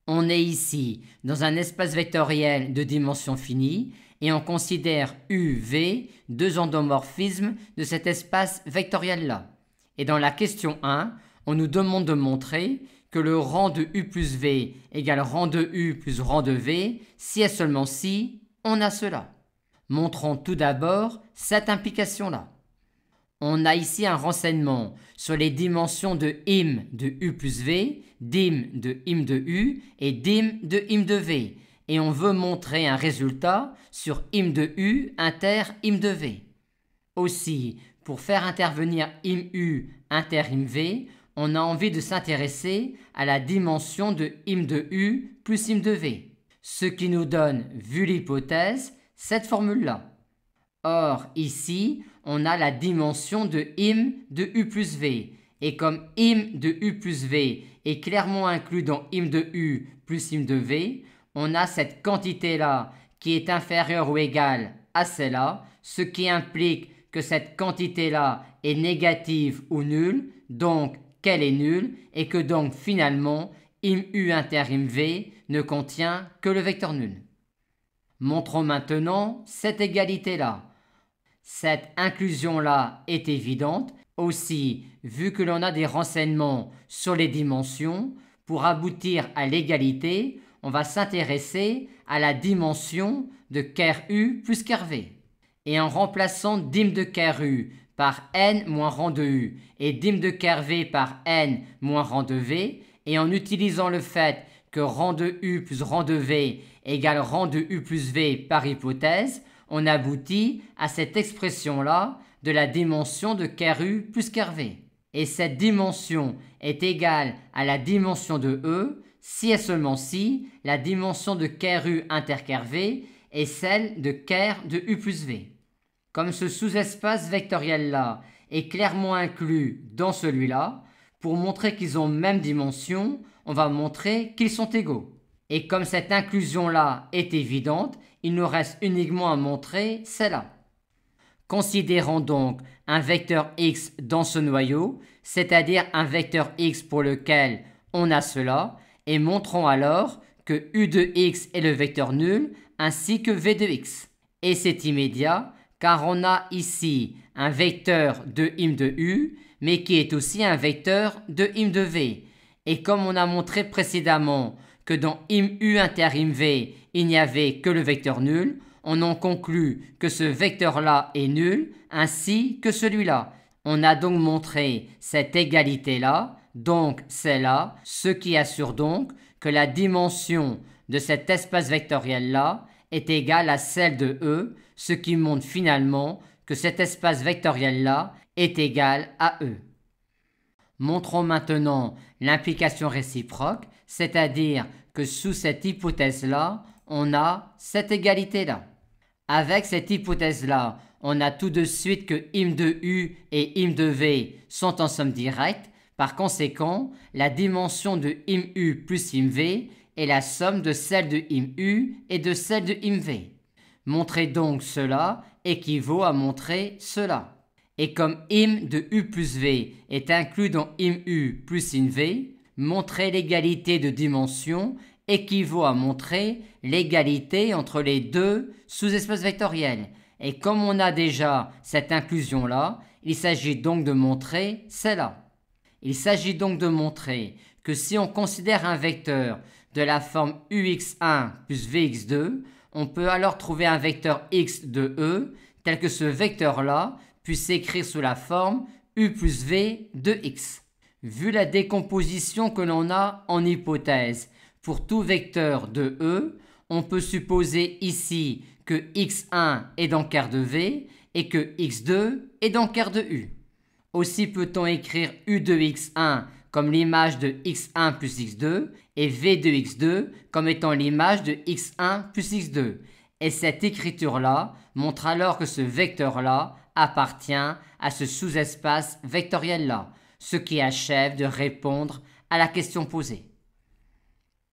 On est ici dans un espace vectoriel de dimension finie et on considère U, V deux endomorphismes de cet espace vectoriel-là. Et dans la question 1, on nous demande de montrer que le rang de U plus V égale rang de U plus rang de V si et seulement si on a cela. Montrons tout d'abord cette implication-là. On a ici un renseignement sur les dimensions de im de U plus V, dim de im de U et dim de im de V. Et on veut montrer un résultat sur im de U inter im de V. Aussi, pour faire intervenir im U inter im V, on a envie de s'intéresser à la dimension de im de U plus im de V. Ce qui nous donne, vu l'hypothèse, cette formule-là. Or, ici, on a la dimension de im de U plus V. Et comme im de U plus V est clairement inclus dans im de U plus im de V, on a cette quantité-là qui est inférieure ou égale à celle-là, ce qui implique que cette quantité-là est négative ou nulle, donc qu'elle est nulle, et que donc finalement, im U inter im V ne contient que le vecteur nul. Montrons maintenant cette égalité-là. Cette inclusion-là est évidente. Aussi, vu que l'on a des renseignements sur les dimensions, pour aboutir à l'égalité, on va s'intéresser à la dimension de ker U plus ker V. Et en remplaçant dim de ker U par n moins rang de U et dim de ker V par n moins rang de V, et en utilisant le fait que rang de U plus rang de V égale rang de U plus V par hypothèse, on aboutit à cette expression-là de la dimension de ker U plus ker V. Et cette dimension est égale à la dimension de E si et seulement si la dimension de ker U inter ker V est celle de ker de U plus V. Comme ce sous-espace vectoriel-là est clairement inclus dans celui-là, pour montrer qu'ils ont même dimension, on va montrer qu'ils sont égaux. Et comme cette inclusion-là est évidente, il nous reste uniquement à montrer celle-là. Considérons donc un vecteur x dans ce noyau, c'est-à-dire un vecteur x pour lequel on a cela, et montrons alors que u de x est le vecteur nul ainsi que v de x. Et c'est immédiat car on a ici un vecteur de im de u, mais qui est aussi un vecteur de im de v. Et comme on a montré précédemment que dans im u inter im v, il n'y avait que le vecteur nul, on en conclut que ce vecteur-là est nul, ainsi que celui-là. On a donc montré cette égalité-là, donc celle-là, ce qui assure donc que la dimension de cet espace vectoriel-là est égale à celle de E, ce qui montre finalement que cet espace vectoriel-là est égal à E. Montrons maintenant l'implication réciproque, c'est-à-dire que sous cette hypothèse-là, on a cette égalité-là. Avec cette hypothèse-là, on a tout de suite que im de U et im de V sont en somme directe. Par conséquent, la dimension de im U plus im V est la somme de celle de im U et de celle de im V. Montrer donc cela équivaut à montrer cela. Et comme im de U plus V est inclus dans im U plus im V, montrer l'égalité de dimension équivaut à montrer l'égalité entre les deux sous-espaces vectoriels. Et comme on a déjà cette inclusion-là, il s'agit donc de montrer celle-là. Il s'agit donc de montrer que si on considère un vecteur de la forme ux1 plus vx2, on peut alors trouver un vecteur x de E tel que ce vecteur-là puisse s'écrire sous la forme u plus v de x. Vu la décomposition que l'on a en hypothèse pour tout vecteur de E, on peut supposer ici que x1 est dans ker de v et que x2 est dans ker de u. Aussi peut-on écrire u de x1 comme l'image de x1 plus x2 et v de x2 comme étant l'image de x1 plus x2. Et cette écriture-là montre alors que ce vecteur-là appartient à ce sous-espace vectoriel-là, ce qui achève de répondre à la question posée.